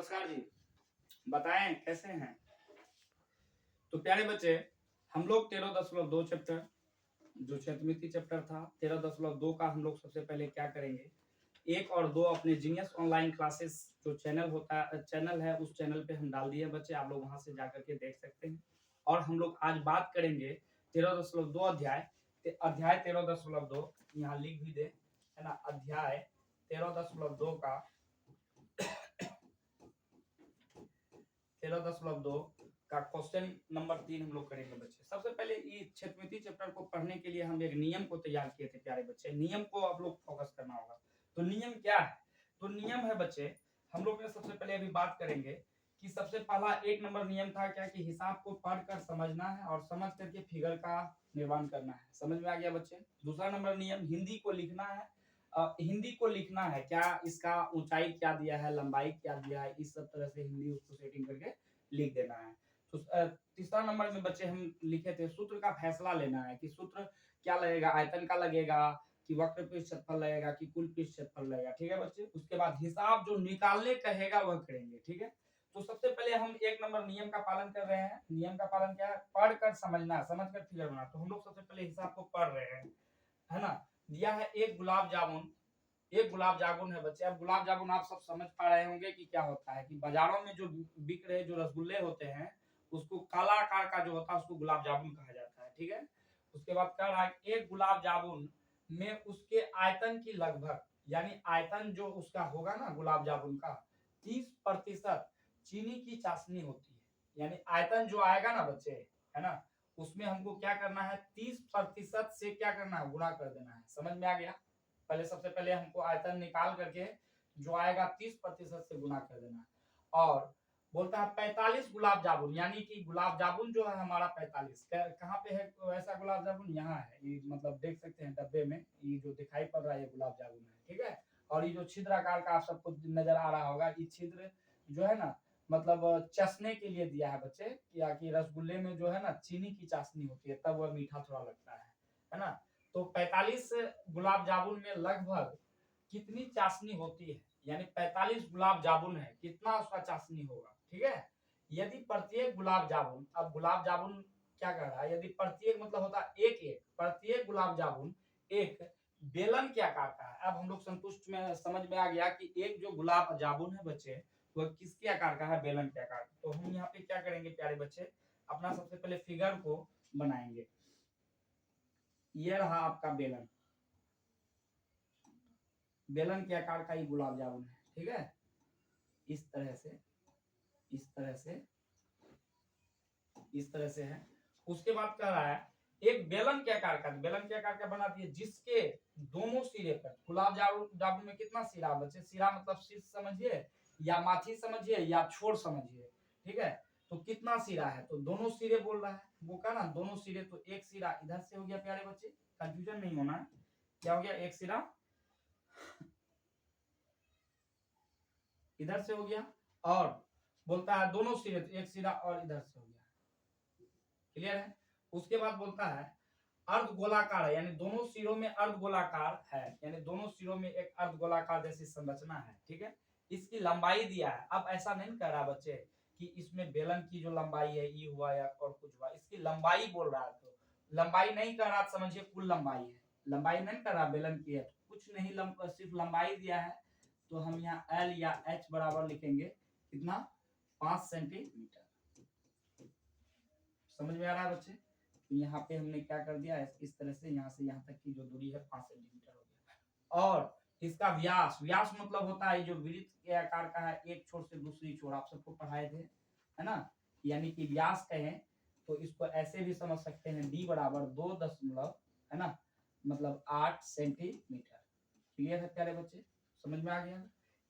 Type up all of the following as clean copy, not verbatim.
नमस्कार जी। बताएं कैसे हैं? तो प्यारे बच्चे, हम लोग 13.2 चैप्टर जो क्षेत्रमिति चैप्टर था 13.2 का हम लोग सबसे पहले क्या करेंगे, 1 और 2 अपने जीनियस ऑनलाइन क्लासेस जो चैनल है उस चैनल पे हम डाल दिए बच्चे, आप लोग वहां से जाकर के देख सकते हैं। और हम लोग आज बात करेंगे 13.2 अध्याय 13.2 यहाँ लिख भी दे, है ना। अध्याय 13.2 का 13.2 का क्वेश्चन नंबर 3 हम लोग करेंगे बच्चे। सबसे पहले ये क्षेत्रमिति चैप्टर को पढ़ने के लिए हम एक नियम को तैयार किए थे प्यारे बच्चे। नियम को आप लोग फोकस करना होगा। तो नियम क्या है? तो नियम है बच्चे, हम लोग ने सबसे पहले अभी बात करेंगे कि सबसे पहला 1 नंबर नियम था क्या कि हिसाब को पढ़कर समझना है और समझ करके फिगर का निर्माण करना है। समझ में आ गया बच्चे? दूसरा नंबर नियम हिंदी को लिखना है। हिंदी को लिखना है, क्या इसका ऊंचाई क्या दिया है, लंबाई क्या दिया है, इस सब तरह से हिंदी उसको सेटिंग करके लिख देना है। तो तीसरा नंबर में बच्चे हम लिखे थे सूत्र का फैसला लेना है कि सूत्र क्या लगेगा, आयतन का लगेगा कि वक्र पृष्ठ क्षेत्रफल लगेगा कि कुल पृष्ठ क्षेत्रफल लगेगा। ठीक है बच्चे? उसके बाद हिसाब जो निकालने कहेगा वह करेंगे। ठीक है? तो सबसे पहले हम 1 नंबर नियम का पालन कर रहे हैं। नियम का पालन क्या है? पढ़कर समझना, समझकर फिगर बनाना। तो हम लोग सबसे पहले हिसाब को पढ़ रहे हैं, है ना। दिया है एक गुलाब जामुन है बच्चे। अब गुलाब जामुन आप सब समझ पा रहे होंगे कि क्या होता है कि बाजारों में जो बिक रहे जो रसगुल्ले होते हैं उसको काला आकार का जो होता है उसको गुलाब जामुन कहा जाता है। ठीक है? उसके बाद कह रहा है एक गुलाब जामुन में उसके आयतन की लगभग, यानी आयतन जो उसका होगा ना गुलाब जामुन का 30% चीनी की चाशनी होती है। यानी आयतन जो आएगा ना बच्चे, है ना, उसमें हमको क्या करना है, 30% से क्या करना है, गुणा कर देना है। समझ में आ गया? पहले सबसे पहले हमको आयतन निकाल करके जो आएगा 30% से गुना कर देना है। और बोलता है 45 गुलाब जामुन, यानी कि गुलाब जामुन जो है हमारा 45 कहाँ पे है ऐसा गुलाब जामुन, यहाँ है। ये मतलब देख सकते हैं डब्बे में ये जो दिखाई पड़ रहा है ये गुलाब जामुन है। ठीक है? और ये जो छिद्र आकार का आप सबको नजर आ रहा होगा, ये छिद्र जो है ना मतलब चसने के लिए दिया है बच्चे, या कि रसगुल्ले में जो है ना चीनी की चाशनी होती है तब वह मीठा थोड़ा लगता है ना। तो 45 गुलाब जामुन में लगभग कितनी चाशनी होती है, यानी 45 गुलाब जामुन है, कितना उसका चाशनी होगा। ठीक है? यदि प्रत्येक गुलाब जामुन, अब गुलाब जामुन क्या कर रहा है, यदि प्रत्येक मतलब होता है एक एक, प्रत्येक गुलाब जामुन एक बेलन के आकार का है। अब हम लोग संतुष्ट में समझ में आ गया कि एक जो गुलाब जामुन है बच्चे वह किसके आकार का है, बेलन के आकार। तो हम यहाँ पे क्या करेंगे प्यारे बच्चे, अपना सबसे पहले फिगर को बनाएंगे। ये रहा आपका बेलन, बेलन के आकार का ये गुलाब जामुन है। ठीक है? इस तरह से, इस तरह से, इस तरह से है। उसके बाद कह रहा है एक बेलन के आकार का, बेलन के आकार का बना दिए जिसके दोनों सिरे पर, गुलाब जामुन में कितना सिरा बच्चे, सिरा मतलब शीर्ष समझिए या माथी समझिए या छोर समझिए। ठीक है? तो कितना सिरा है, तो दोनों सिरे बोल रहा है वो का ना, दोनों सिरे। तो एक सिरा इधर से हो गया प्यारे बच्चे, कंफ्यूजन नहीं होना है। क्या हो गया, एक सिरा इधर से हो गया, और बोलता है दोनों सिरे, तो एक सिरा और इधर से हो गया। क्लियर है? उसके बाद बोलता है अर्ध गोलाकार है, यानी दोनों सिरों में अर्ध गोलाकार है, यानी दोनों सिरों में एक अर्ध गोलाकार जैसी संरचना है। ठीक है? इसकी लंबाई दिया है। अब ऐसा नहीं कह रहा बच्चे कि इसमें बेलन की जो लंबाई है ये हुआ या और कुछ हुआ, इसकी लंबाई बोल रहा है। तो लंबाई नहीं कह रहा, समझिए कुल लंबाई है, लंबाई नहीं कर रहा बेलन की है, कुछ नहीं, सिर्फ लंबाई दिया है। तो हम यहाँ एल या एच बराबर लिखेंगे कितना, 5 सेंटीमीटर। समझ में आ रहा है बच्चे? तो यहाँ पे हमने क्या कर दिया, इस तरह से यहाँ तक की जो दूरी है 5 सेंटीमीटर हो गया। और इसका व्यास, व्यास मतलब होता है जो वृत्त के आकार का है, एक छोर से दूसरी छोर, आप सबको पढ़ाए थे, है ना। यानी कि व्यास कहें तो इसको ऐसे भी समझ सकते हैं, डी बराबर 2 दशमलव, है ना, मतलब 8 सेंटीमीटर। क्लियर है प्यारे बच्चे? समझ में आ गया?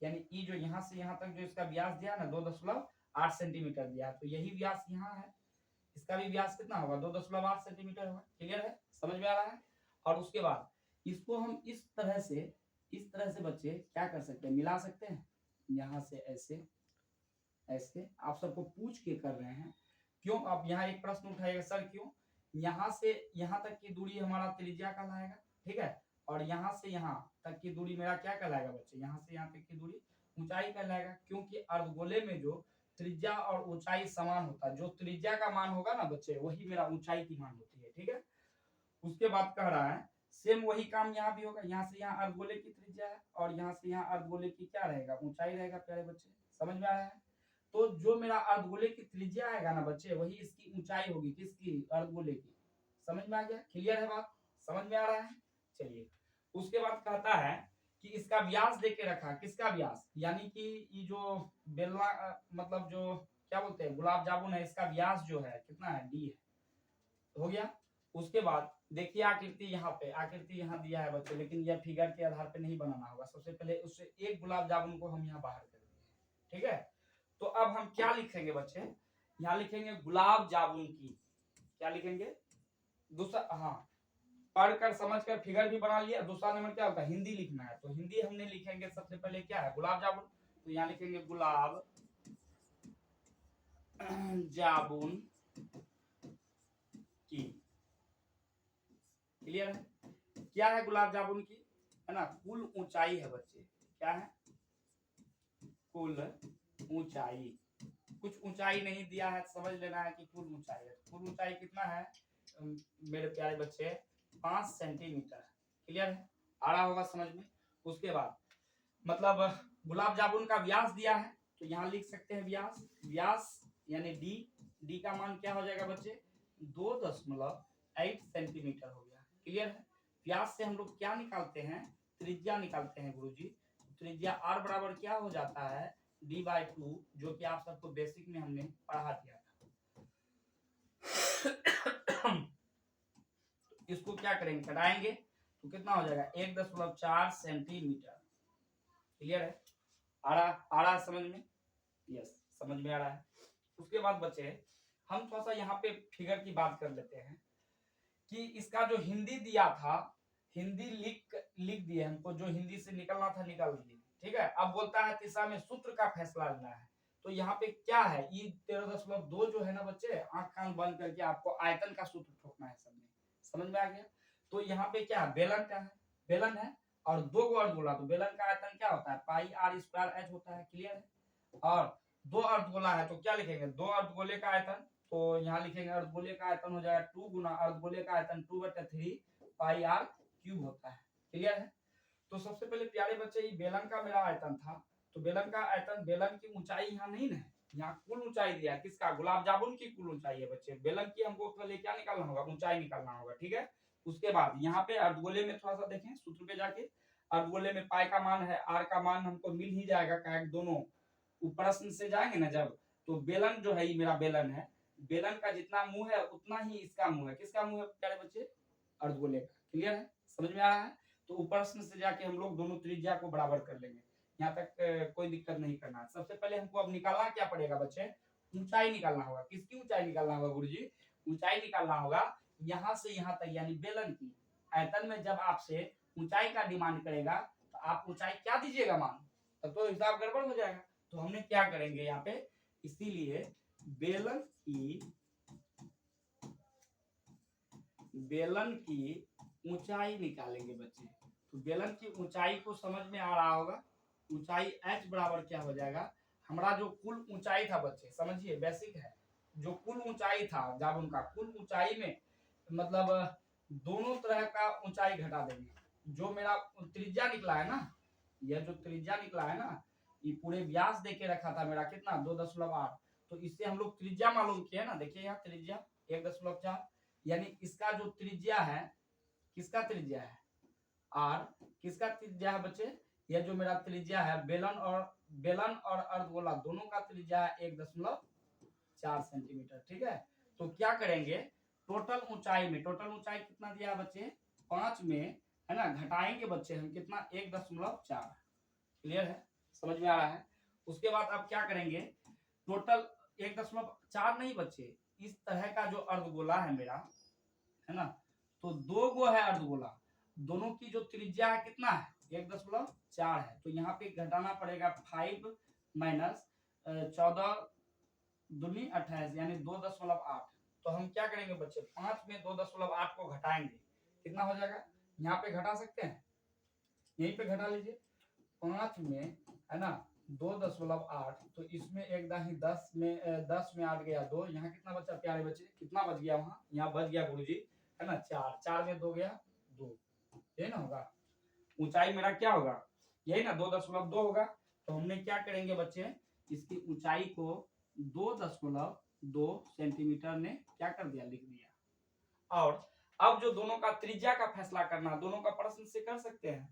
यानी ई जो यहाँ से यहाँ तक जो इसका व्यास दिया ना 2.8 सेंटीमीटर दिया, तो यही व्यास यहाँ है। इसका भी व्यास कितना होगा, 2.8 सेंटीमीटर होगा। क्लियर है? समझ में आ रहा है? और उसके बाद इसको हम इस तरह से बच्चे क्या कर सकते हैं, मिला सकते हैं। यहाँ से ऐसे ऐसे, आप सबको पूछ के कर रहे हैं। क्यों? आप यहाँ एक प्रश्न उठाएगा, सर क्यों? यहाँ से यहाँ तक की दूरी हमारा त्रिज्या कहलाएगा। ठीक है? और यहाँ से यहाँ तक की दूरी मेरा क्या कहलाएगा बच्चे, यहाँ से यहाँ तक की दूरी ऊंचाई कहलाएगा, क्योंकि अर्धगोले में जो त्रिज्या और ऊंचाई समान होता है, जो त्रिज्या का मान होगा ना बच्चे वही मेरा ऊंचाई की मान होती है, ठीक है। उसके बाद कह रहा है सेम वही काम यहाँ भी होगा, यहाँ से यहाँ अर्धगोले की त्रिज्या है और यहाँ से यहाँ अर्धगोले की क्या रहेगा, ऊंचाई रहेगा प्यारे बच्चे, समझ में आ रहा है। तो जो मेरा अर्धगोले की त्रिज्या आएगा ना बच्चे वही इसकी ऊंचाई होगी, किसकी, अर्धगोले की। समझ में आ गया, क्लियर है बात, समझ में आ रहा है। चलिए उसके बाद कहता है कि इसका व्यास देके रखा, किसका व्यास, यानी कि ये जो बेलना मतलब जो क्या बोलते हैं गुलाब जामुन है, इसका व्यास जो है कितना है, डी है, हो गया। उसके बाद देखिए आकृति यहाँ पे, आकृति यहाँ दिया है बच्चे, लेकिन यह फिगर के आधार पे नहीं बनाना होगा, सबसे पहले उससे एक गुलाब जामुन को हम यहाँ बाहर कर देंगे, ठीक है। तो अब हम क्या लिखेंगे बच्चे, यहाँ लिखेंगे गुलाब जामुन की, क्या लिखेंगे, दूसरा, हाँ पढ़कर समझकर फिगर भी बना लिया। दूसरा नंबर क्या होता है, हिंदी लिखना है, तो हिंदी हमने लिखेंगे सबसे पहले क्या है, गुलाब जामुन, तो यहाँ लिखेंगे गुलाब जामुन की, क्लियर है। क्या है गुलाब जामुन की, है ना, कुल ऊंचाई है बच्चे, क्या है, कुल ऊंचाई, कुछ ऊंचाई नहीं दिया है, समझ लेना है कि कुल ऊंचाई है। कुल ऊंचाई कितना है मेरे प्यारे बच्चे, 5 सेंटीमीटर, क्लियर है, आ रहा होगा समझ में। उसके बाद मतलब गुलाब जामुन का व्यास दिया है, तो यहाँ लिख सकते हैं व्यास, व्यास यानी डी, डी का मान क्या हो जाएगा बच्चे, 2.8 सेंटीमीटर हो गया, क्लियर है। व्यास से हम लोग क्या निकालते हैं, त्रिज्या निकालते हैं गुरुजी, त्रिज्या आर बराबर क्या हो जाता है, d/2, जो कि आप सबको बेसिक में हमने पढ़ा दिया था। इसको क्या करेंगे, घटाएंगे तो कितना हो जाएगा, 1.4 सेंटीमीटर, क्लियर है, आ रहा समझ में, यस समझ में आ रहा है। उसके बाद बच्चे हम थोड़ा सा यहाँ पे फिगर की बात कर लेते हैं कि इसका जो हिंदी दिया था, हिंदी लिख दिए हमको, जो हिंदी से निकलना था निकल दिए, ठीक है। अब बोलता है तीसरा में सूत्र का फैसला लेना है, तो यहाँ पे क्या है, ई 13.2 जो है ना बच्चे, आंख कान बंद करके आपको आयतन का सूत्र ठोकना है, सबने समझ में आ गया। तो यहाँ पे क्या है, बेलन का है, बेलन है और दो गो अर्धगोला, तो बेलन का आयतन क्या होता है, पाई आर स्क्वायर एच होता है, क्लियर है। और दो अर्धगोला है तो क्या लिखेंगे, दो अर्धगोले का आयतन, तो यहाँ लिखेंगे अर्धगोले का आयतन हो जाएगा 2 गुना अर्धगोले का आयतन 2/3 पाई आर क्यूब होता है, क्लियर है। तो सबसे पहले प्यारे बच्चे ये बेलन का मेरा आयतन था, तो बेलन का आयतन, बेलन की ऊंचाई यहाँ नहीं है, यहाँ कुल ऊंचाई दिया, किसका, गुलाब जामुन की कुल ऊंचाई है बच्चे, बेलन की हमको पहले क्या निकालना होगा, ऊंचाई निकालना होगा, ठीक है। उसके बाद यहाँ पे अर्धगोले में थोड़ा सा देखें सूत्र पे जाके, अर्धगोले में पाई का मान है, आर का मान हमको मिल ही जाएगा, क्या दोनों प्रश्न से जाएंगे ना जब, तो बेलन जो है ये मेरा बेलन है, बेलन का जितना मुंह है उतना ही इसका मुंह है, किसका मुंह है प्यारे बच्चे, अर्धगोले का, क्लियर है, समझ में आ रहा है। तो ऊपर से जाके हम लोग दोनों त्रिज्या को बराबर कर लेंगे, यहाँ तक कोई दिक्कत नहीं करना है। सबसे पहले हमको अब निकालना क्या पड़ेगा बच्चे, ऊंचाई निकालना होगा, किसकी ऊंचाई निकालना होगा गुरुजी, ऊंचाई निकालना होगा यहाँ से यहाँ तक, यानी बेलन की। आयतन में जब आपसे ऊंचाई का डिमांड करेगा तो आप ऊंचाई क्या दीजिएगा मान, तब तो हिसाब गड़बड़ हो जाएगा। तो हमने क्या करेंगे यहाँ पे, इसीलिए बेलन की ऊंचाई निकालेंगे बच्चे। तो बेलन की ऊंचाई को समझ में आ रहा होगा, ऊंचाई h बराबर क्या हो जाएगा, हमारा जो कुल ऊंचाई था बच्चे, समझिए बेसिक है, जो कुल ऊंचाई था जामुन का, कुल ऊंचाई में मतलब दोनों तरह का ऊंचाई घटा देंगे। जो मेरा त्रिज्या निकला है ना, यह जो त्रिज्या निकला है ना, ये पूरे व्यास देके रखा था मेरा कितना, 2.8, तो इससे हम लोग त्रिज्या मालूम किया ना, देखिए यहाँ त्रिज्या 1.4, यानी इसका जो त्रिज्या है, किसका त्रिज्या है, आर, किसका त्रिज्या है बच्चे, यह जो मेरा त्रिज्या है बेलन और अर्धगोला दोनों का त्रिज्या है 1.4 सेंटीमीटर, ठीक है। तो क्या करेंगे, टोटल ऊंचाई में, टोटल ऊंचाई कितना दिया है बच्चे, 5 में है ना, घटाएंगे बच्चे हम कितना, 1.4, क्लियर है, समझ में आ रहा है। उसके बाद अब क्या करेंगे, टोटल 1.4 नहीं बच्चे, इस तरह का जो अर्धगोला है मेरा, है ना, तो दो गो है अर्धगोला, दोनों की जो त्रिज्या है कितना है, 1.4 है, तो यहाँ पे घटाना पड़ेगा 5 माइनस 14 दूनी 28 यानी 2.8। तो हम क्या करेंगे बच्चे, 5 में 2.8 को घटाएंगे, कितना हो जाएगा, यहाँ पे घटा सकते हैं, यहीं पे घटा लीजिए, 5 में है ना 2.8, तो इसमें एकदम ही 10 में 8 गया 2, यहाँ कितना बचा प्यारे बच्चे, कितना बच गया वहाँ, यहाँ बच गया गुरुजी, है ना 4, 4 में 2 गया 2, ये ना होगा ऊंचाई मेरा क्या होगा, यही ना 2.2 होगा। तो हमने क्या करेंगे बच्चे, इसकी ऊंचाई को 2.2 सेंटीमीटर ने क्या कर दिया, लिख दिया। और अब जो दोनों का त्रिज्या का फैसला करना, दोनों का प्रश्न से कर सकते हैं,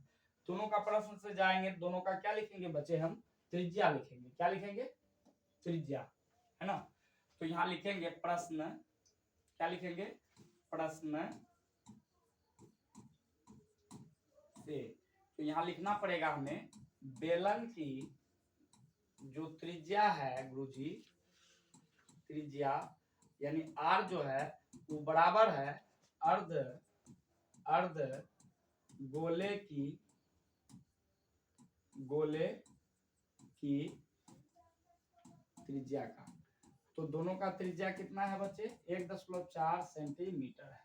दोनों का प्रश्न से जाएंगे, दोनों का क्या लिखेंगे बच्चे, हम त्रिज्या लिखेंगे, क्या लिखेंगे, त्रिज्या, है ना। तो यहाँ लिखेंगे प्रश्न, क्या लिखेंगे, प्रश्न से, तो यहाँ लिखना पड़ेगा हमें बेलन की जो त्रिज्या है गुरुजी, त्रिज्या यानी आर जो है वो बराबर है अर्ध अर्ध गोले की त्रिज्या का। तो दोनों का त्रिज्या कितना है बच्चे, 1.4 सेंटीमीटर है,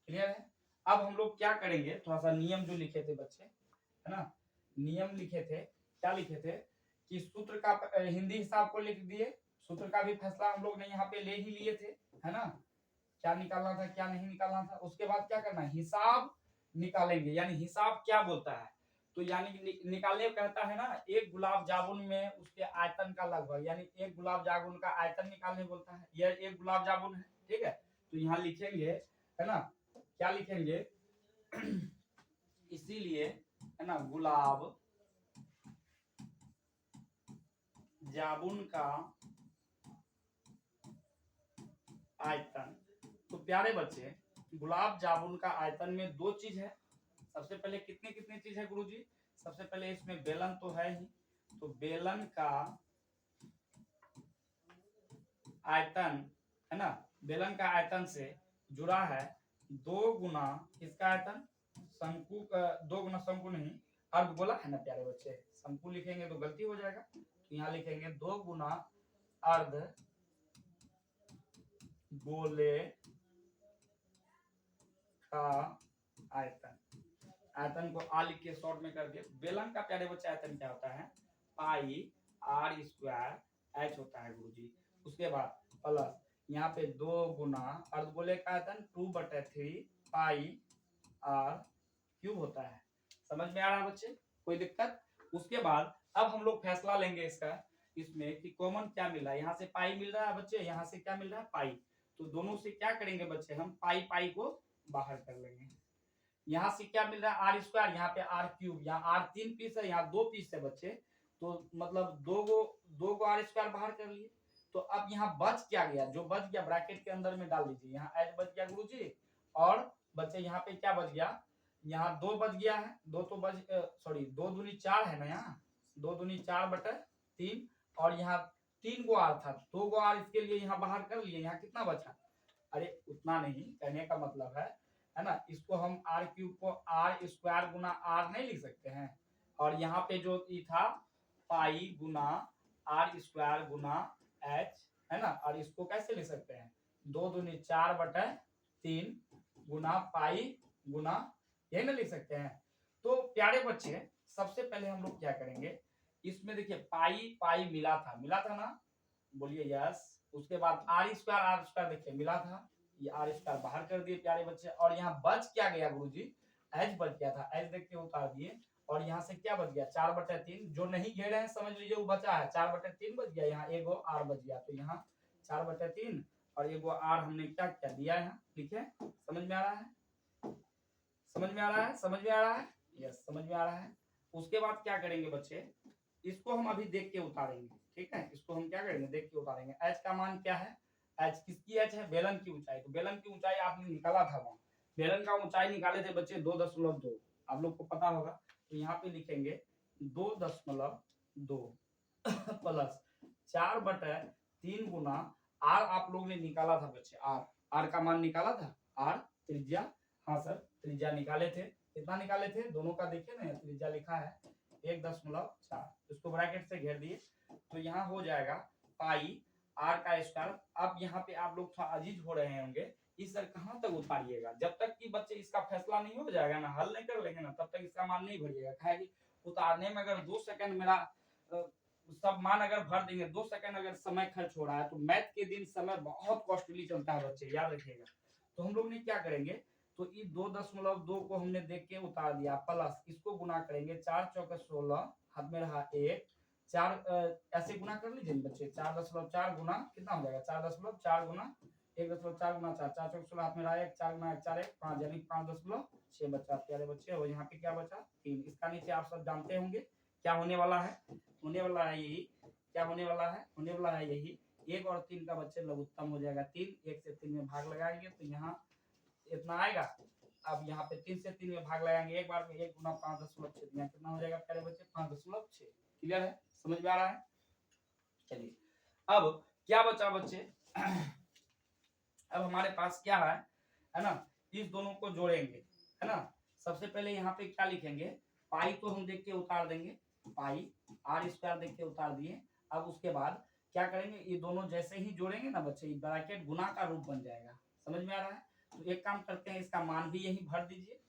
क्लियर है। अब हम लोग क्या करेंगे, थोड़ा सा नियम जो लिखे थे बच्चे, है ना, नियम लिखे थे, क्या लिखे थे कि सूत्र का हिंदी हिसाब को लिख दिए, सूत्र का भी फैसला हम लोग ने यहाँ पे ले ही लिए थे, है ना, क्या निकालना था क्या नहीं निकालना था। उसके बाद क्या करना है, हिसाब निकालेंगे, यानी हिसाब क्या बोलता है, तो यानी निकालने कहता है ना, एक गुलाब जामुन में उसके आयतन का लगभग, यानी एक गुलाब जामुन का आयतन निकालने बोलता है, यह एक गुलाब जामुन है, ठीक है। तो यहाँ लिखेंगे, है ना, क्या लिखेंगे इसीलिए, है ना, गुलाब जामुन का आयतन। तो प्यारे बच्चे, गुलाब जामुन का आयतन में दो चीज है, सबसे पहले कितनी कितनी चीज है गुरुजी, सबसे पहले इसमें बेलन तो है ही, तो बेलन का आयतन, है ना, बेलन का आयतन से जुड़ा है 2 गुना इसका आयतन, शंकु का 2 गुना शंकु नहीं, अर्ध गोला है ना प्यारे बच्चे, शंकु लिखेंगे तो गलती हो जाएगा, तो यहाँ लिखेंगे 2 गुना अर्ध गोले का आयतन। आयतन को आ लिख के शॉर्ट में कर दिया। बेलन का प्यारे बच्चे आयतन क्या होता है, पाई आर स्क्वायर एच होता है गुरुजी। उसके बाद प्लस यहाँ पे 2 गुना अर्धगोले का आयतन 2/3 पाई आर क्यूब होता है। समझ में आ रहा है बच्चे, कोई दिक्कत। उसके बाद अब हम लोग फैसला लेंगे इसका, इसमें कि कॉमन क्या मिल रहा है, यहाँ से पाई मिल रहा है बच्चे, यहाँ से क्या मिल रहा है पाई, तो दोनों से क्या करेंगे बच्चे, हम पाई पाई को बाहर कर लेंगे। यहाँ से क्या मिल रहा है आर स्क्वायर, यहाँ पे आर क्यूब, यहाँ आर 3 पीस है, यहाँ 2 पीस है बच्चे, तो मतलब दो गो आर स्क्वायर बाहर कर लिए। तो अब यहाँ बच क्या गया, जो बच गया ब्रैकेट के अंदर में डाल दीजिए, यहाँ एच बच गया गुरुजी, और बच्चे यहाँ पे क्या बच गया, यहाँ 2 बच गया है, 2 तो बच सॉरी 2 दूनी 4 है ना, यहाँ 2 दूनी 4/3, और यहाँ 3 गो आर था, 2 गो आर इसके लिए यहाँ बाहर कर लिए, यहाँ कितना बचा, अरे उतना नहीं, कहने का मतलब है ना, इसको हम आर क्यूब को आर स्क्वायर गुना आर नहीं लिख सकते हैं, और यहाँ पे जो था पाई गुना आर स्क्वायर गुना एच, है ना, और इसको कैसे लिख सकते हैं, 2 दूनी 4/3 गुना पाई गुना, यही ना लिख सकते हैं। तो प्यारे बच्चे, सबसे पहले हम लोग क्या करेंगे, इसमें देखिए पाई पाई मिला था ना, बोलिए यस। उसके बाद आर स्क्वायर देखिए मिला था, ये आर स्क्वायर बाहर कर दिए प्यारे बच्चे, और यहाँ बच क्या गया गुरुजी, एच बच गया था, एच देख के उतार दिए, और यहाँ से क्या बच गया 4/3, जो नहीं घेरे हैं समझ लीजिए वो बचा है, 4/3 बच गया, यहाँ एगो आर बच गया, तो यहाँ 4/3 और एगो आर हमने क्या क्या दिया है, ठीक है, समझ में आ रहा है, समझ में आ रहा है, समझ में आ रहा है, यस समझ में आ रहा है। उसके बाद क्या करेंगे बच्चे, इसको हम अभी देख के उतारेंगे, ठीक है, इसको हम क्या करेंगे देख के उतारेंगे। एच का मान क्या है, एच किसकी एच है, बेलन की ऊंचाई, तो बेलन की ऊंचाई आपने निकाला था वहां, बेलन का ऊंचाई निकाले थे बच्चे 2.2, आप लोग को पता होगा, तो यहाँ पे लिखेंगे 2.2 प्लस 4/3 गुना आर, आप लोग ने निकाला था बच्चे, आर, आर का मान निकाला था, आर त्रिज्या, हाँ सर त्रिज्या निकाले थे, कितना निकाले थे, दोनों का देखिए ना त्रिज्या लिखा है 1.4, इसको ब्रैकेट से घेर दिए, तो यहाँ हो जाएगा पाई आर का स्क्वायर। अब यहाँ पे आप लोग थोड़ा अजीज हो रहे होंगे, इस सर कहाँ तक उतारिएगा, जब तक कि बच्चे इसका फैसला नहीं हो जाएगा ना, हल नहीं कर लेंगे ना, तब तक इसका मान नहीं भरिएगा, कि उतारने में अगर 2 सेकंड मेरा सब मान अगर भर देंगे 2 सेकंड अगर समय खर्च हो रहा है, तो मैथ के दिन समय बहुत कॉस्टली चलता है बच्चे, याद रखिएगा। तो हम लोग ने क्या करेंगे, तो ये 2.2 को हमने देख के उतार दिया, प्लस इसको गुना करेंगे, 4 चौके 16, हाथ में रहा 1, 4 ऐसे गुना कर लीजिए बच्चे, 4.4 गुना कितना हो जाएगा, 4.4 गुना 1.4 गुना 4, 4 चौके 16, हाथ में रहा 1, 4 गुना 1 4 1 5, यानी 5.6 बचा प्यारे बच्चे। और यहाँ पे क्या बचा 3। इसका नीचे आप सब जानते होंगे क्या होने वाला है, होने वाला है यही, क्या होने वाला है, होने वाला है यही, 1 और 3 का बच्चे लघुत्तम हो जाएगा 3, 1 से 3 में भाग लगाएंगे तो यहाँ इतना आएगा। अब यहाँ पे 3 से 3 में भाग लगाएंगे एक बार में, 1 गुना 5.6 यहाँ कितना हो जाएगा प्यारे बच्चे 5.6। क्लियर है, समझ में आ रहा है। चलिए अब क्या बचा बच्चे अब हमारे पास क्या है ना, इस दोनों को जोड़ेंगे, है ना। सबसे पहले यहाँ पे क्या लिखेंगे, पाई तो हम देख के उतार देंगे, पाई आर स्क्वायर देख के उतार दिए। अब उसके बाद क्या करेंगे, ये दोनों जैसे ही जोड़ेंगे ना बच्चे, ब्रैकेट गुना का रूप बन जाएगा, समझ में आ रहा है। तो एक काम करते हैं, इसका मान भी यही भर दीजिए,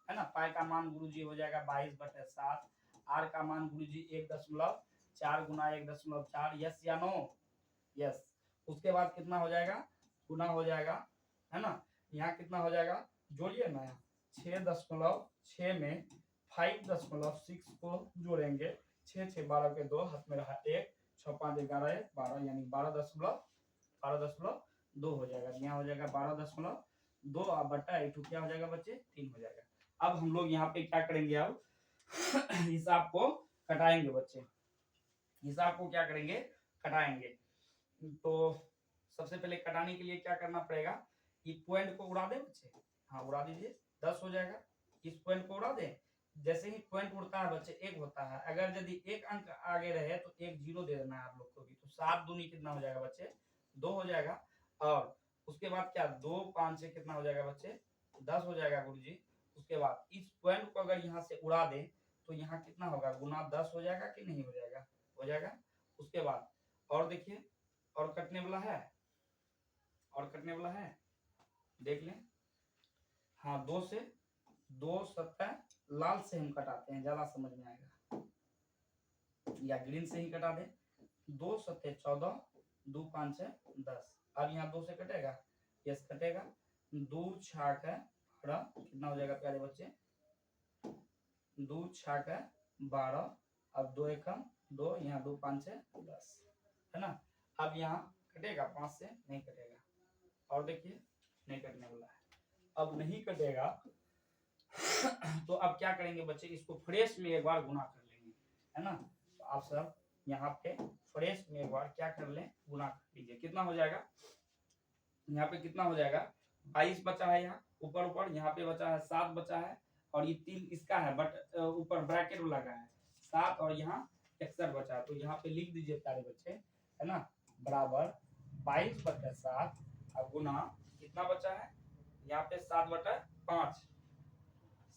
है ना। पाई का मान गुरुजी हो जाएगा 22/7, आर का मान गुरुजी 1.4 गुना 1.4, यस या नो, यस। उसके बाद कितना हो जाएगा, गुना हो जाएगा, है ना। यहाँ कितना हो जाएगा, जोड़िए ना, 6.6 में 5.6 को जोड़ेंगे, 6 6 12 के 2, हाथ में रहा 1, 6 5 11 12, यानी 12.2 हो जाएगा। यहाँ हो जाएगा 12.2 बटा 8 क्या हो जाएगा बच्चे 3 हो जाएगा। अब हम लोग यहाँ पे क्या करेंगे, अब हिसाब को कटाएंगे बच्चे, हिसाब को क्या करेंगे, कटाएंगे। तो सबसे पहले कटाने के लिए क्या करना पड़ेगा, ये पॉइंट को उड़ा दे बच्चे, हाँ उड़ा दीजिए, 10 हो जाएगा। इस पॉइंट को उड़ा दे, जैसे ही पॉइंट उड़ता है बच्चे 1 होता है, अगर यदि 1 अंक आगे रहे तो 1 0 दे देना है आप लोग को भी। तो 7 दूनी कितना हो जाएगा बच्चे 2 हो जाएगा। और उसके बाद क्या 2 5 से कितना हो जाएगा बच्चे 10 हो जाएगा गुरुजी। उसके बाद इस पॉइंट को अगर यहाँ से उड़ा दे तो यहाँ कितना होगा, गुना 10 हो जाएगा कि नहीं हो जाएगा, हो जाएगा। उसके बाद और देखिए, और कटने वाला है, और कटने वाला है, देख लें। हाँ 2 से 2 7 लाल से हम कटाते हैं, ज्यादा समझ में आएगा, या ग्रीन से ही कटा दे। 2 7 14, 2 5 10। अब यहाँ 2 से कटेगा, यस कटेगा। 2 6 12 कितना हो जाएगा प्यारे बच्चे, 2 6 12, अब 2 1 2, यहाँ 2 5 10, है ना। अब यहाँ कटेगा 5 से नहीं कटेगा, और देखिए नहीं कटने वाला है, अब नहीं कटेगा। तो अब क्या करेंगे बच्चे, इसको फ्रेश में एक बार गुना कर लेंगे, है ना। तो आप सब यहाँ पे फ्रेश में एक बार क्या कर लें, गुना कर लीजिए। कितना हो जाएगा, यहाँ पे कितना हो जाएगा 22 बचा है, यहाँ ऊपर ऊपर यहाँ पे बचा है 7 बचा है, और ये 3 इसका है, बट ऊपर ब्रैकेट लगा है 7, और यहाँ 61 बचा है। तो यहाँ पे लिख दीजिए सारे बच्चे, है ना, बराबर 22/7 और गुना कितना बचा है यहाँ पे 7/5,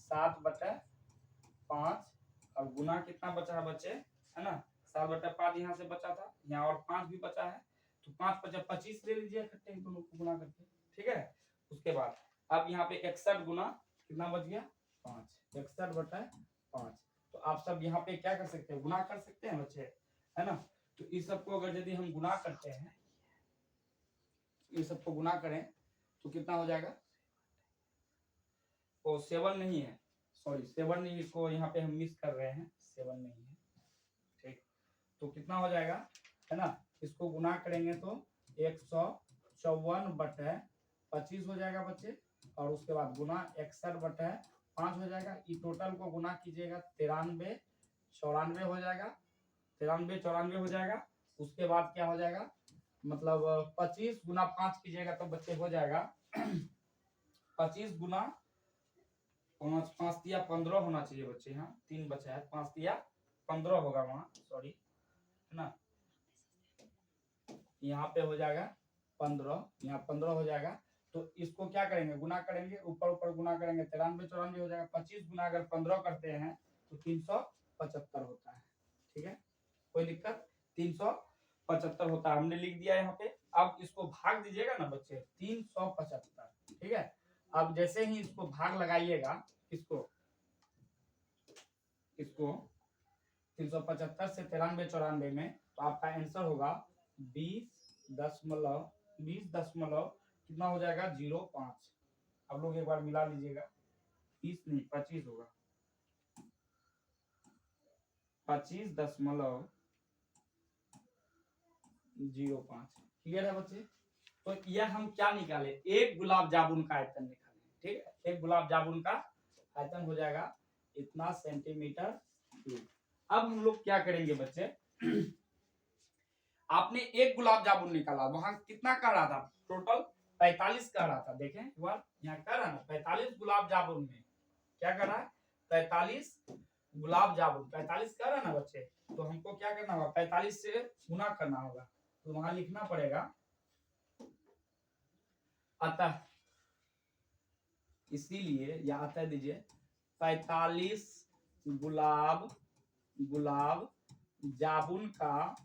7/5, और गुना कितना बचा है बच्चे, है ना 7/5 यहाँ से बचा था, यहाँ और 5 भी बचा है, तो 5 5 25 ले लीजिए इकट्ठे इन दोनों को गुना करके, ठीक है। उसके बाद अब यहाँ पे 61 गुना कितना बच गया 5, 61/5। तो आप सब यहाँ पे क्या कर सकते हैं, गुना कर सकते हैं बच्चे, है ना। तो इस सबको अगर यदि हम गुना करते हैं, इस सबको गुना करें तो कितना हो जाएगा, ओ 7 नहीं है, सॉरी 7 नहीं, इसको यहाँ पे हम मिस कर रहे हैं, 7 नहीं है, ठीक। तो कितना हो जाएगा, है ना, इसको गुना करेंगे तो 154/25 हो जाएगा बच्चे, और उसके बाद गुना 61/5 हो जाएगा। ये टोटल को गुना कीजिएगा 93 94 हो जाएगा, 93 94 हो जाएगा। उसके बाद क्या हो जाएगा, मतलब 25 गुना 5 कीजिएगा तो बच्चे हो जाएगा 25 गुना 5 दिया 15 होना चाहिए बच्चे, यहाँ 3 बचा है, 5 दिया 15 होगा वहाँ, सॉरी, है ना। यहाँ पे हो जाएगा 15, यहाँ 15 हो जाएगा। तो इसको क्या करेंगे, गुना करेंगे, ऊपर ऊपर गुना करेंगे, 93 94 हो जाएगा। 25 गुना अगर 15 करते हैं तो 375 होता है, ठीक है, कोई दिक्कत, 375 होता है, हमने लिख दिया यहाँ पे। अब इसको भाग दीजिएगा ना बच्चे 375, ठीक है। अब जैसे ही इसको भाग लगाइएगा, इसको 375 से 93 में, तो आपका आंसर होगा 20 दशमलव कितना हो जाएगा 05। आप लोग एक बार मिला लीजिएगा, 20 नहीं 25 होगा, 25.05। क्लियर है बच्चे? तो यह हम क्या निकाले, एक गुलाब जामुन का आयतन निकाले। ठीक है, एक गुलाब जामुन का आयतन हो जाएगा इतना सेंटीमीटर क्यूब। अब हम लोग क्या करेंगे बच्चे, आपने एक गुलाब जामुन निकाला, वहां कितना कह रहा था टोटल 45 कह रहा था। देखें एक बार यहाँ कह रहा है 45 गुलाब जामुन में क्या कर रहा है 45 गुलाब जामुन, 45 कह रहा है ना बच्चे। तो हमको क्या करना होगा 45 से गुना करना होगा, तो वहां लिखना पड़ेगा अतः, इसीलिए या अतः दीजिए 45 गुलाब जामुन का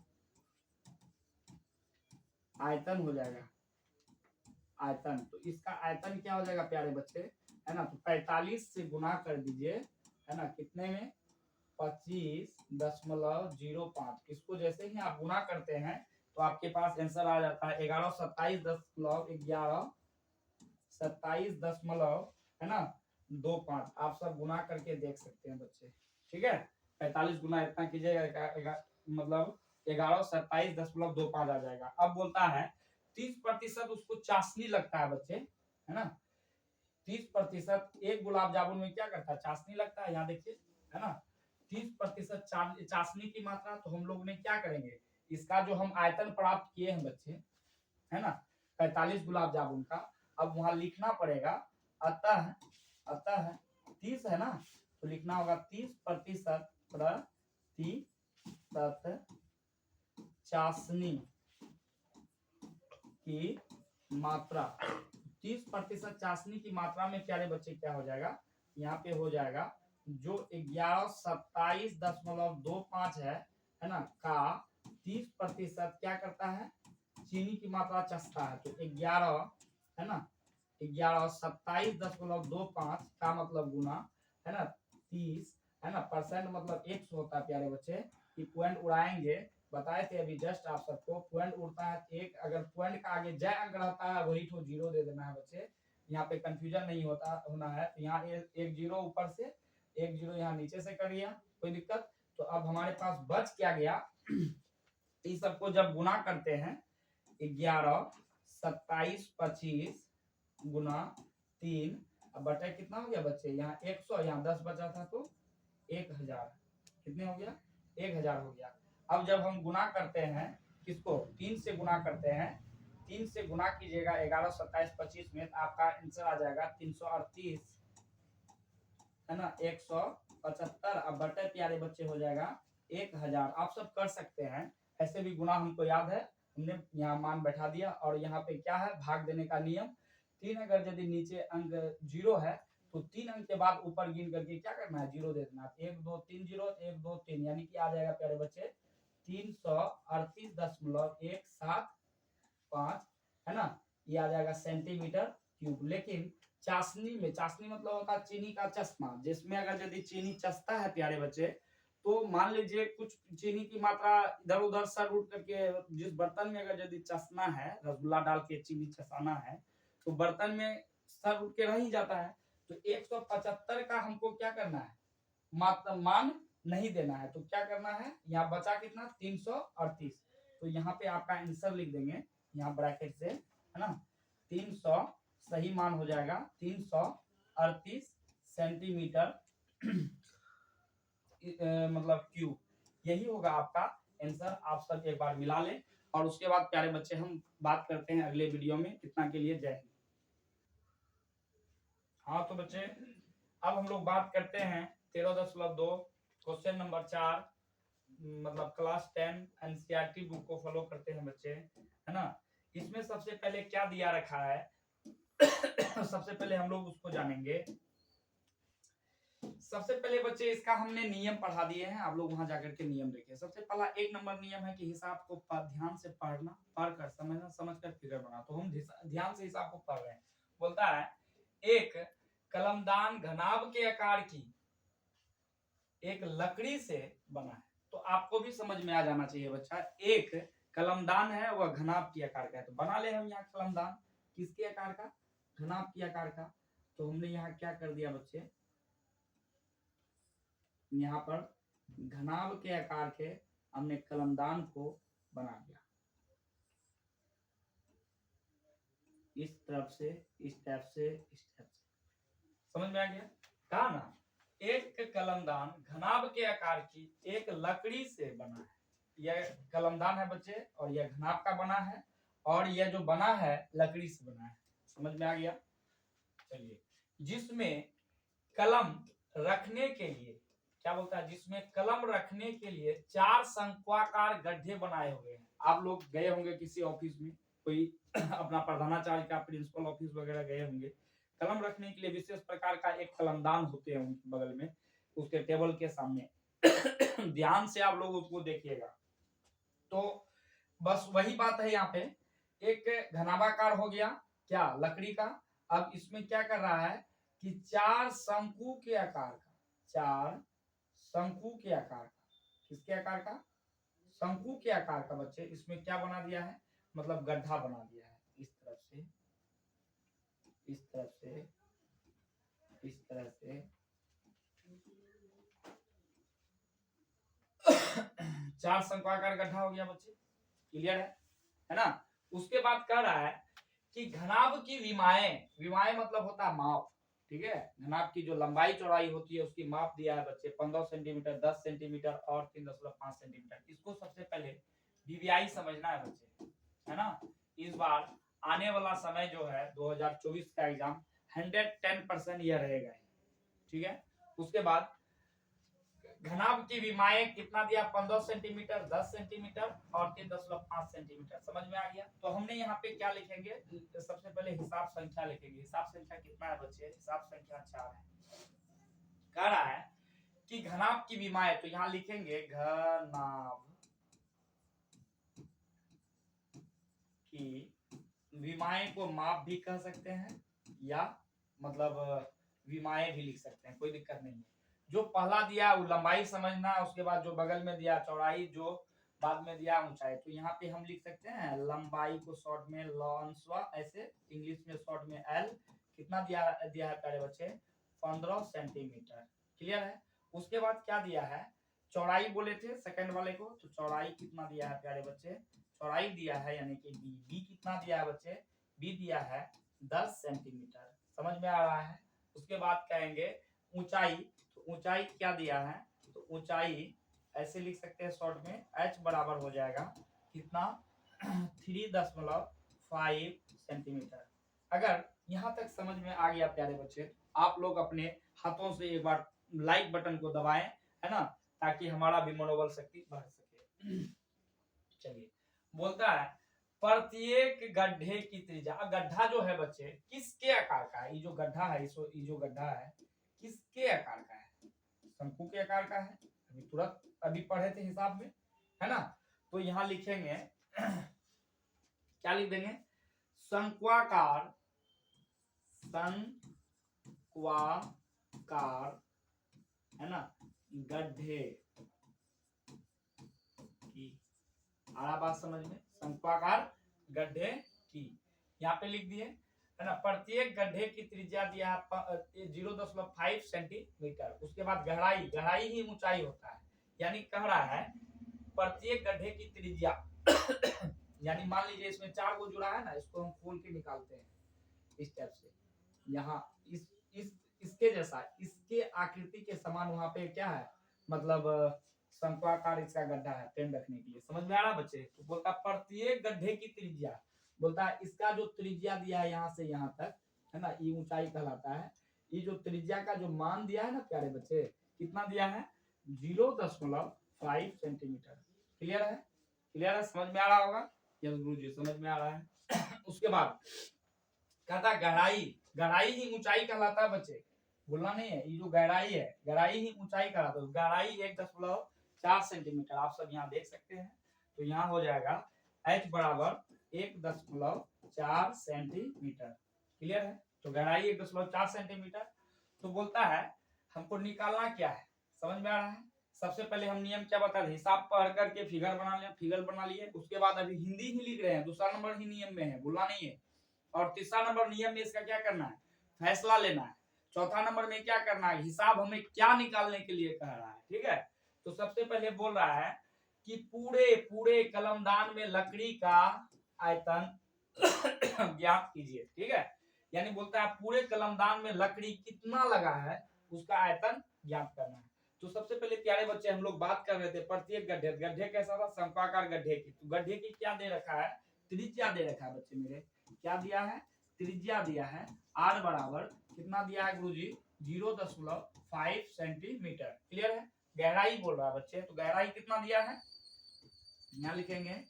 आयतन हो जाएगा, आयतन। तो इसका आयतन क्या हो जाएगा प्यारे बच्चे, है ना, तो 45 से गुना कर दीजिए, है ना, कितने में 25.05। इसको जैसे ही आप गुना करते हैं तो आपके पास आंसर आ जाता है 27.25, है ना 25। आप सब गुना करके देख सकते हैं बच्चे। ठीक है, 45 गुना इतना कीजिएगा, मतलब 1127.25 आ जाएगा। अब बोलता है 30% उसको चाशनी लगता है बच्चे, है ना, 30%। एक गुलाब जामुन में क्या करता है चाशनी लगता है, यहाँ देखिए, है ना, 30% चाशनी की मात्रा। तो हम लोग ने क्या करेंगे, इसका जो हम आयतन प्राप्त किए हैं बच्चे, है ना 45 गुलाब जामुन का, अब वहां लिखना पड़ेगा अतः 30 है ना, तो लिखना होगा 30% चाशनी की मात्रा। 30% चाशनी की मात्रा में प्यारे बच्चे क्या हो जाएगा, यहाँ पे हो जाएगा जो 1127.25 है ना का 30% क्या करता है, चीनी की मात्रा चसता है। तो 11 है ना, 1127.25 का मतलब गुना, है ना 30, है ना, परसेंट मतलब 100 होता है प्यारे बच्चे। कि पॉइंट उड़ाएंगे, बताए थे अभी जस्ट आप सबको, पॉइंट उड़ता है एक, अगर पॉइंट का आगे जय अंक रहता है वही तो जीरो दे देना है बच्चे, यहाँ पे कंफ्यूजन नहीं होना है। तो यहाँ एक जीरो ऊपर से, एक जीरो यहाँ नीचे से कर लिया, कोई दिक्कत। तो अब हमारे पास बच क्या गया, इस सबको जब गुना करते हैं 1127.25 गुना 3, अब बटे कितना हो गया बच्चे, यहाँ 100, यहाँ 10 बचा था तो 1000, कितने हो गया 1000 हो गया। अब जब हम गुना करते हैं किसको, 3 से गुना करते हैं, 3 से गुना कीजिएगा 1127.25 में, तो आपका आंसर आ जाएगा 338, है ना 175। अब बटे प्यारे बच्चे हो जाएगा 1000। आप सब कर सकते हैं, ऐसे भी गुना हमको याद है, हमने यहाँ मान बैठा दिया। और यहाँ पे क्या है, भाग देने का नियम। 3 अगर यदि नीचे अंक 0 है तो 3 अंक के बाद ऊपर गिन करके क्या करना है, 0 दे देना। 1 2 3 0, 1 2 3, यानी कि आ जाएगा प्यारे बच्चे 338.175, है ना, ये आ जाएगा सेंटीमीटर क्यूब। लेकिन चाशनी में, चाशनी मतलब होता है चीनी का चश्मा, जिसमें अगर यदि चीनी चसता है प्यारे बच्चे, तो मान लीजिए कुछ चीनी की मात्रा इधर उधर सर उठ करके, जिस बर्तन में अगर यदि चसना है, रसगुल्ला डाल के चीनी चसाना है, तो बर्तन में सर उठ के रह ही जाता है। तो 175 का हमको क्या करना है, मान नहीं देना है। तो क्या करना है, यहाँ बचा कितना 338, तो यहाँ पे आपका आंसर लिख देंगे यहाँ ब्रैकेट से, है ना, 300 सही मान हो जाएगा 338 सेंटीमीटर मतलब क्यूब। यही होगा आपका आंसर। आप सब एक बार मिला लें, और उसके बाद प्यारे बच्चे हम बात करते हैं अगले वीडियो में। इतना के लिए जय हिंद। हाँ तो बच्चे अब हम लोग बात करते हैं 13.2 क्वेश्चन नंबर 4, मतलब क्लास 10 एनसीईआरटी बुक को फॉलो करते हैं बच्चे, है ना। इसमें सबसे पहले क्या दिया रखा है सबसे पहले हम लोग उसको जानेंगे। सबसे पहले बच्चे इसका हमने नियम पढ़ा दिए हैं, आप लोग वहां जाकर के नियम देखिए। सबसे पहला 1 नंबर नियम है कि हिसाब को ध्यान से पढ़ना, पढ़कर समझना, समझकर फिगर बना। तो हम ध्यान से हिसाब को पढ़ रहे हैं। बोलता है एक कलमदान घनाभ के आकार की एक लकड़ी से बना है। तो तो आपको भी समझ में आ जाना चाहिए बच्चा। एक कलमदान है वह घनाभ की आकार का है, तो बना ले हम यहाँ कलमदान किसके आकार का, घनाभ की आकार का। तो हमने यहाँ क्या कर दिया बच्चे, यहाँ पर घनाभ के आकार के हमने कलमदान को बना दिया, इस तरफ से, इस टाइप से, इस टाइप से। समझ में आ गया? कहा ना, एक कलमदान घनाभ के आकार की एक लकड़ी से बना है। यह कलमदान है बच्चे, और यह घनाभ का बना है, और यह जो बना है लकड़ी से बना है। समझ में आ गया? चलिए, जिसमें कलम रखने के लिए, क्या बोलता है, जिसमें कलम रखने के लिए 4 शंक्वाकार गड्ढे बनाए हुए हैं। आप लोग गए होंगे किसी ऑफिस में, कोई अपना प्रधानाचार्य का प्रिंसिपल ऑफिस वगैरह गए होंगे, कलम रखने के लिए विशेष प्रकार का एक कलमदान होते हैं उनके बगल में, उसके टेबल के सामने। ध्यान से आप लोग उसको देखिएगा। तो बस वही बात है यहाँ पे, एक घनाभाकार हो गया क्या, लकड़ी का। अब इसमें क्या कर रहा है कि 4 शंकु के आकार का, 4 शंकु के आकार का, किसके आकार का, शंकु के आकार का बच्चे इसमें क्या बना दिया है, मतलब गड्ढा बना दिया है। इस तरफ से, इस तरफ से, इस तरह से 4 शंक्वाकार गड्ढा हो गया बच्चे। क्लियर है ना? उसके बाद कह रहा है कि घनाभ की विमाएं, विमाएं मतलब होता है माप, ठीक है। घनाभ की जो लंबाई चौड़ाई होती है उसकी माप दिया है बच्चे, 15 सेंटीमीटर, 10 सेंटीमीटर और 3.5 सेंटीमीटर। इसको सबसे पहले वीवीआई समझना है बच्चे, है ना। इस बार आने वाला समय जो है 2024 का एग्जाम 110% यह रहेगा, ठीक है। उसके बाद घनाभ की विमाएं कितना दिया, 15 सेंटीमीटर, 10 सेंटीमीटर और 3.5 सेंटीमीटर। समझ में आ गया? तो हमने यहाँ पे क्या लिखेंगे, सबसे पहले हिसाब संख्या लिखेंगे। हिसाब संख्या कितना है बच्चे, हिसाब संख्या 4 है। कह रहा है कि घनाभ की विमाएं, तो यहाँ लिखेंगे घनाभ की विमाएं को माप भी कह सकते हैं, या मतलब विमाएं भी लिख सकते हैं, कोई दिक्कत नहीं है। जो पहला दिया वो लंबाई समझना, उसके बाद जो बगल में दिया चौड़ाई, जो बाद में दिया ऊंचाई। तो यहाँ पे हम लिख सकते हैं लंबाई को शॉर्ट में लॉन्सवा, ऐसे इंग्लिश में शॉर्ट में एल। कितना दिया दिया है प्यारे बच्चे, 15 सेंटीमीटर। क्लियर है? उसके बाद क्या दिया है, चौड़ाई बोले थे सेकंड वाले को, तो चौड़ाई कितना दिया है प्यारे बच्चे, चौड़ाई दिया है यानी कि बी। बी कितना दिया है बच्चे, बी दिया है 10 सेंटीमीटर। समझ में आ रहा है? उसके बाद कहेंगे ऊंचाई, तो ऊंचाई क्या दिया है, तो ऊंचाई ऐसे लिख सकते हैं शॉर्ट में, h बराबर हो जाएगा कितना 3.5 सेंटीमीटर। अगर यहाँ तक समझ में आ गया प्यारे बच्चे, आप लोग अपने हाथों से एक बार लाइक बटन को दबाएं, है ना, ताकि हमारा भी मनोबल शक्ति बढ़ सके। चलिए, बोलता है प्रत्येक गड्ढे की त्रिज्या। गड्ढा जो है बच्चे किसके आकार का है, ये जो गड्ढा है, ये जो गड्ढा है किसके आकार का है, शंकु के आकार का है। अभी तुरंत अभी पढ़े थे हिसाब में, है ना। तो यहाँ लिखेंगे क्या लिख देंगे, शंक्वाकार, शंक्वाकार, है ना, गड्ढे की। आ रहा बात समझ में, शंक्वाकार गड्ढे की, यहाँ पे लिख दिए, है ना। प्रत्येक गड्ढे की त्रिज्या दिया है 0.5 सेंटीमीटर। उसके बाद गहराई, गहराई ही ऊंचाई होता है, यानी कह रहा है प्रत्येक गड्ढे की त्रिज्या यानी मान लीजिए इसमें 4 को जुड़ा है ना, इसको हम खोल के निकालते हैं इस टाइप से। यहाँ इसके जैसा, इसके आकृति के समान वहां पे क्या है, मतलब शंक्वाकार इसका गड्ढा है पेन रखने के लिए। समझ में आ रहा बच्चे? तो बोलता प्रत्येक गड्ढे की त्रिज्या, बोलता है इसका जो त्रिज्या दिया है यहाँ से यहाँ तक, है ना, ये ऊंचाई कहलाता है। ये जो त्रिज्या का जो मान दिया है ना प्यारे बच्चे, कितना दिया है, 0.5 सेंटीमीटर। क्लियर है? क्लियर है? समझ में आ रहा होगा? यस गुरु जी, समझ में आ रहा है। उसके बाद कहता गहराई, गहराई ही ऊंचाई कहलाता है बच्चे, बोलना नहीं है। ये जो गहराई है, गहराई ही ऊंचाई कहलाता है। गहराई 1.4 सेंटीमीटर, आप सब यहाँ देख सकते हैं। तो यहाँ हो जाएगा h बराबर 1.4 सेंटीमीटर। क्लियर है? तो गहराई 1.4 सेंटीमीटर। तो बोलता है हमको निकालना क्या है, समझ में आ रहा है, सबसे पहले हम नियम क्या बता रहे, हिसाब पढ़ करके फिगर बना लिए। उसके बाद अभी हिंदी ही लिख रहे हैं, दूसरा नंबर ही नियम में है, भूलना नहीं है। और तीसरा नंबर नियम में इसका क्या करना है, फैसला लेना है। चौथा नंबर में क्या करना है, हिसाब हमें क्या निकालने के लिए कह रहा है, ठीक है। तो सबसे पहले बोल रहा है कि पूरे पूरे कलमदान में लकड़ी का आयतन ज्ञात कीजिए, ठीक है। यानी बोलता है पूरे कलमदान में लकड़ी कितना लगा है उसका आयतन ज्ञात करना है। तो सबसे पहले प्यारे बच्चे हम लोग बात कर रहे थे प्रत्येक गड्ढे कैसा था, शंक्वाकार गड्ढे की। तो गड्ढे की क्या दे रखा है, त्रिज्या दे रखा है बच्चे मेरे, क्या दिया है, त्रिज्या दिया है। आर बराबर कितना दिया है गुरुजी, 0.5 सेंटीमीटर, क्लियर है। गहराई बोल रहा है बच्चे, तो गहराई कितना दिया है, यहाँ लिखेंगे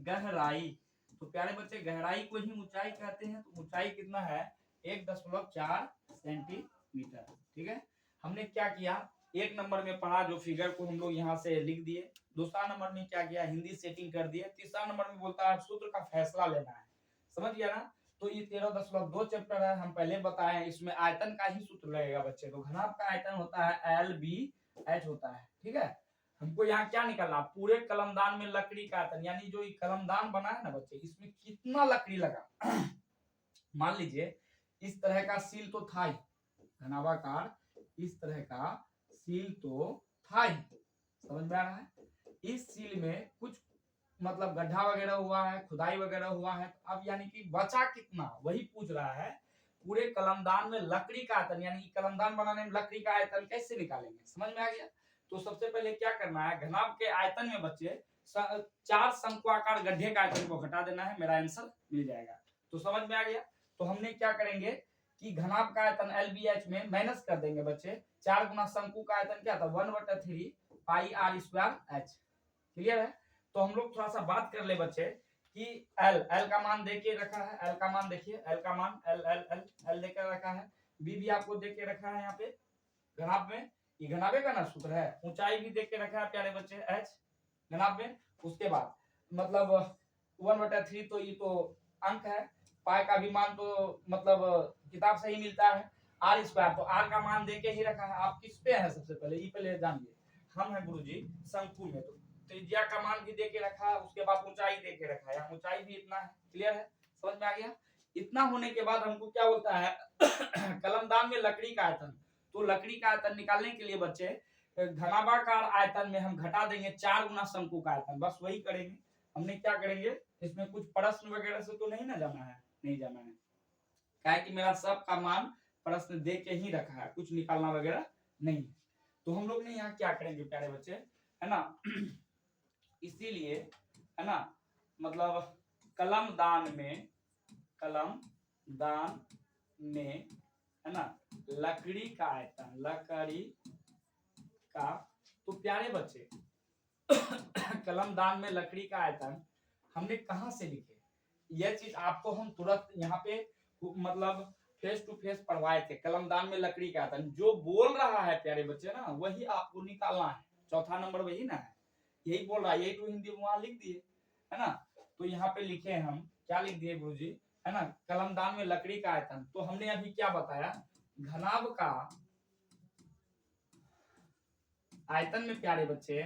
गहराई। तो प्यारे बच्चे गहराई को ही ऊंचाई कहते हैं, तो ऊंचाई कितना है, 1.4 सेंटीमीटर, ठीक है। हमने क्या किया, एक नंबर में पढ़ा जो फिगर को हम लोग यहाँ से लिख दिए। दूसरा नंबर में क्या किया, हिंदी सेटिंग कर दिए। तीसरा नंबर में बोलता है सूत्र का फैसला लेना है, समझ गया ना। तो ये 13.2 चैप्टर है, हम पहले बताए, इसमें आयतन का ही सूत्र लगेगा बच्चे। तो घनाभ का आयतन होता है LBH होता है, ठीक है। हमको यहाँ क्या निकालना, पूरे कलमदान में लकड़ी का आयतन, यानी जो ये कलमदान बना है ना बच्चे, इसमें कितना लकड़ी लगा। मान लीजिए इस तरह का सील तो था ही, घनाभाकार इस तरह का सील तो था ही, समझ में आ रहा है। इस सील में कुछ मतलब गड्ढा वगैरह हुआ है, खुदाई वगैरह हुआ है। अब यानी कि बचा कितना, वही पूछ रहा है। पूरे कलमदान में लकड़ी का आयतन, यानी कलमदान बनाने में लकड़ी का आयतन कैसे निकालेंगे, समझ में आ गया। तो सबसे पहले क्या करना है, घनाभ के आयतन में बच्चे 4 शंक्वाकार गड्ढे का आयतन को घटा देना है, मेरा आंसर मिल जाएगा। तो समझ में आ गया। तो हमने क्या करेंगे कि घनाभ का आयतन LBH में माइनस कर देंगे बच्चे, 4 गुना शंकु का आयतन क्या था, 1/3 पाई r स्क्वायर h, क्लियर है। तो हम लोग थोड़ा सा बात कर ले बच्चे कि L का मान देके रखा है, L का मान देखिए, L का मान L देकर रखा है, B भी आपको देके रखा है यहाँ पे घनाभ में, ये घनाभे का ना सूत्र है। ऊंचाई भी देके रखा है प्यारे बच्चे H घनाभ में। उसके बाद मतलब 1/3 तो ये तो अंक है, पाई का भी मान तो मतलब किताब से ही मिलता है, r स्क्वायर तो r का मान देके ही रखा है। आप किस पे है, सबसे पहले ये पहले जानिए, हम है गुरुजी शंकु में। तो त्रिज्या का मान भी देके रखा है, उसके बाद ऊंचाई देके रखा है, ऊंचाई भी इतना है, क्लियर है, समझ में आ गया। इतना होने के बाद हमको क्या बोलता है कलमदान में लकड़ी का आयतन। तो लकड़ी का आयतन निकालने के लिए बच्चे घनाभाकार आयतन में हम घटा देंगे 4 गुना शंकु का आयतन, बस वही करेंगे। हमने क्या करेंगे, इसमें कुछ प्रश्न वगैरह से तो नहीं ना जाना है, नहीं जाना है, क्या है कि मेरा सब का मान प्रश्न दे के ही रखा है, कुछ निकालना वगैरह नहीं है। तो हम लोग ने यहाँ क्या करेंगे प्यारे बच्चे, है ना इसीलिए है ना, मतलब कलमदान में है ना लकड़ी का आयतन, लकड़ी का। तो प्यारे बच्चे कलमदान में लकड़ी का आयतन हमने कहां से लिखे, यह चीज आपको हम तुरंत यहाँ पे मतलब फेस टू फेस पढ़वाए थे। कलमदान में लकड़ी का आयतन जो बोल रहा है प्यारे बच्चे ना, वही आपको निकालना है। चौथा नंबर वही ना है, यही बोल रहा है, यही तो हिंदी वहां लिख दिए, है ना। तो यहाँ पे लिखे हम क्या लिख दिए गुरुजी, है ना, कलमदान में लकड़ी का आयतन। तो हमने अभी क्या बताया, घनाभ का आयतन में प्यारे बच्चे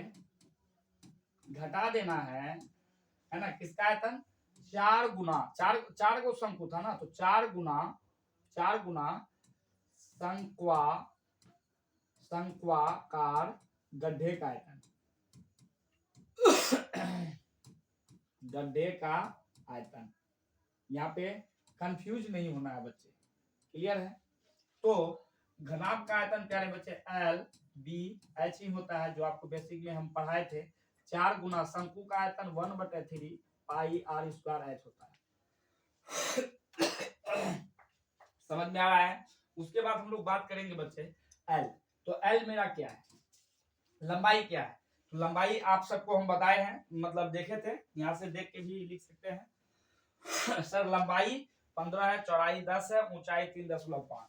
घटा देना है ना, किसका आयतन, 4 गुना, चार को शंकु था ना, तो 4 गुना शंक्वाकार गड्ढे का आयतन गड्ढे का आयतन। यहाँ पे कंफ्यूज नहीं होना है बच्चे, क्लियर है। तो घनाभ का आयतन प्यारे बच्चे LBH ही होता है, जो आपको बेसिक में हम पढ़ाए थे। 4 गुना शंकु का आयतन 1/3 पाई r स्क्वायर h होता है समझ में आ रहा है। उसके बाद हम लोग बात करेंगे बच्चे L। तो L मेरा क्या है, लंबाई क्या है। तो लंबाई आप सबको हम बताए हैं, मतलब देखे थे, यहाँ से देख के भी लिख सकते हैं सर लंबाई 15 है, चौड़ाई 10 है, ऊंचाई 3.5।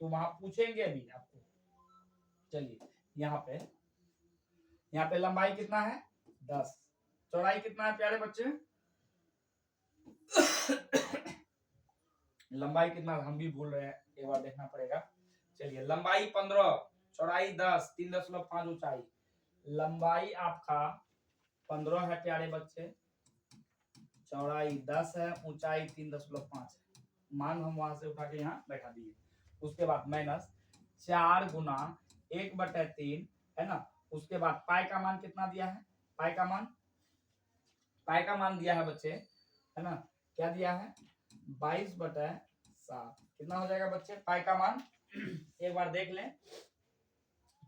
तो वहां पूछेंगे अभी आपको। चलिए यहाँ पे लंबाई कितना है 10, चौड़ाई कितना है प्यारे बच्चे लंबाई कितना हम भी भूल रहे हैं, एक बार देखना पड़ेगा। चलिए लंबाई 15, चौड़ाई 10, 3.5 ऊंचाई। लंबाई आपका 15 है प्यारे बच्चे, चौड़ाई 10 है, ऊंचाई 3.5 है। मान हम वहां से उठा के यहाँ बैठा दिए। उसके बाद माइनस 4 गुना 1/3 है ना। उसके बाद पाई का मान कितना दिया है, पाई का मान दिया है बच्चे, है ना, क्या दिया है 22/7। कितना हो जाएगा बच्चे पाई का मान, एक बार देख लें,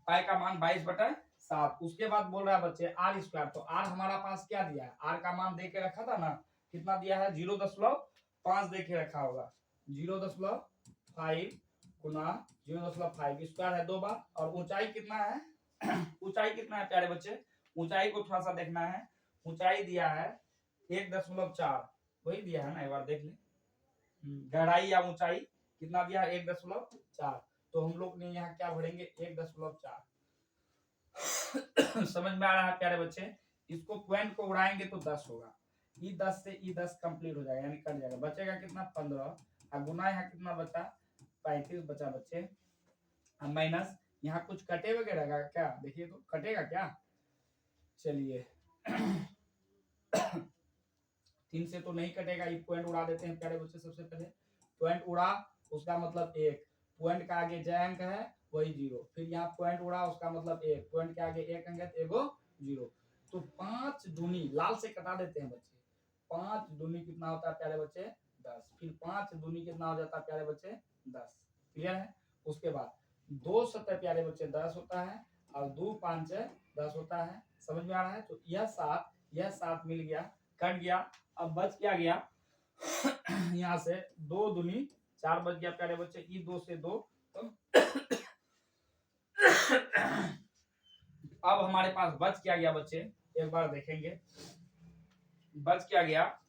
पाई का मान 22/7। उसके बाद बोल रहा है बच्चे आर स्क्वायर, तो आर हमारा पास क्या दिया है, आर का मान दे के रखा था ना, कितना दिया है 0.5 दे के रखा होगा, 0.5 गुना 0.5 स्क्वायर है 2 बार। और ऊंचाई कितना है ऊंचाई कितना है प्यारे बच्चे, ऊंचाई को थोड़ा सा देखना है, ऊंचाई दिया है 1.4, वही दिया है ना, एक बार देख ले, गहराई या ऊंचाई कितना दिया है 1.4, तो हम लोग ने यहाँ क्या भरेंगे 1.4। समझ में आ रहा है प्यारे बच्चे, इसको पॉइंट को उड़ाएंगे तो 10 होगा, ई 10 से ई 10 कंप्लीट हो जाएगा, यानी कट जाएगा, बचेगा कितना 15, और गुना यहाँ कितना बचा 35 बचा बच्चे, माइनस यहाँ कुछ कटे वगैरह का क्या, देखिए तो कटेगा क्या, चलिए 3 से तो नहीं कटेगा, ये पॉइंट उड़ा देते हैं प्यारे बच्चे। सबसे पहले पॉइंट उड़ा, उसका मतलब 1, पॉइंट का आगे जय अंक है वही 0, फिर यहाँ पॉइंट उड़ा, उसका मतलब 1, पॉइंट के आगे 1 अंक है तो एगो 0, तो 5 दूनी लाल से कटा देते हैं बच्चे, 5 दूनी कितना होता है प्यारे बच्चे 10, फिर 5 दूनी कितना हो जाता है प्यारे बच्चे 10, क्लियर है। उसके बाद 2 सत्तर प्यारे बच्चे 10 होता है, और 2 5 10 होता है, समझ में आ रहा है। तो यह 7 मिल गया, कट गया, अब बच क्या गया यहाँ से 2 दूनी 4 बच गया प्यारे बच्चे, ई 2 से 2 तो अब हमारे पास बच क्या गया बच्चे, एक बार देखेंगे बच क्या गया,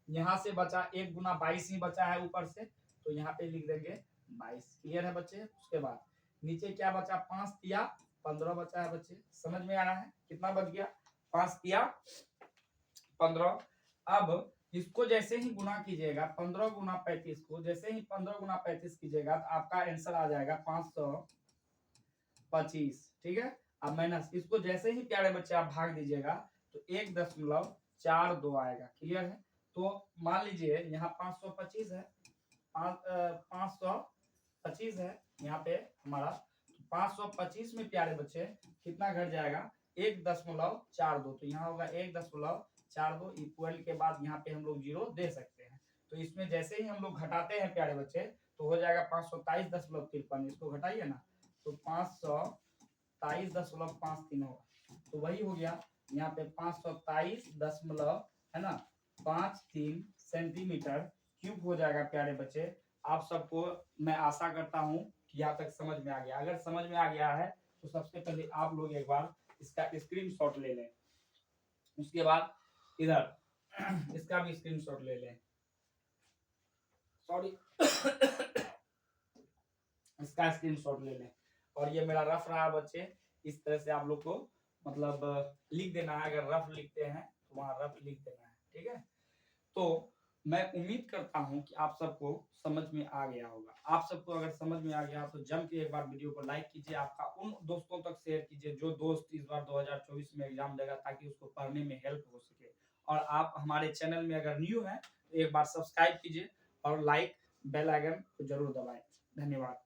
यहाँ से बचा 1 गुना 22 ही बचा है ऊपर से, तो यहाँ पे लिख देंगे 22, क्लियर है बच्चे। उसके बाद नीचे क्या बचा 5 तिया 15 बचा है बच्चे, समझ में आ रहा है, कितना बच गया 5 तिया 15। अब इसको जैसे ही गुना कीजिएगा 15 गुना 35 को, जैसे ही 15 गुना 35 कीजिएगा तो आपका आंसर आ जाएगा 525, ठीक है। अब माइनस इसको जैसे ही प्यारे बच्चे आप भाग दीजिएगा तो 1.42 आएगा, क्लियर है। तो मान लीजिए यहाँ 525 है, 525 है यहाँ पे हमारा, 525 में प्यारे बच्चे कितना घट जाएगा 1.42, तो यहाँ होगा 1.42 इक्वल के बाद यहाँ पे हम लोग 0 दे सकते हैं। तो इसमें जैसे ही हम लोग घटाते हैं प्यारे बच्चे तो हो जाएगा 523.53, इसको घटाइए ना तो 523.53 होगा, तो वही हो गया यहाँ पे 523 है ना 53 सेंटीमीटर क्यूब हो जाएगा प्यारे बच्चे। आप सबको मैं आशा करता हूँ कि यहाँ तक समझ में आ गया, अगर समझ में आ गया है तो सबसे पहले आप लोग एक बार इसका स्क्रीनशॉट ले लें, उसके बाद इधर इसका भी स्क्रीनशॉट ले लें, सॉरी इसका स्क्रीनशॉट ले लें, और ये मेरा रफ रहा बच्चे, इस तरह से आप लोग को मतलब लिख देना है, अगर रफ लिखते हैं तो वहां रफ लिख देना है, ठीक है। तो मैं उम्मीद करता हूं कि आप सबको समझ में आ गया होगा, आप सबको अगर समझ में आ गया तो जम के एक बार वीडियो को लाइक कीजिए, आपका उन दोस्तों तक शेयर कीजिए जो दोस्त इस बार 2024 में एग्जाम देगा, ताकि उसको पढ़ने में हेल्प हो सके। और आप हमारे चैनल में अगर न्यू है तो एक बार सब्सक्राइब कीजिए और लाइक बेल आइकन को जरूर दबाएं। धन्यवाद।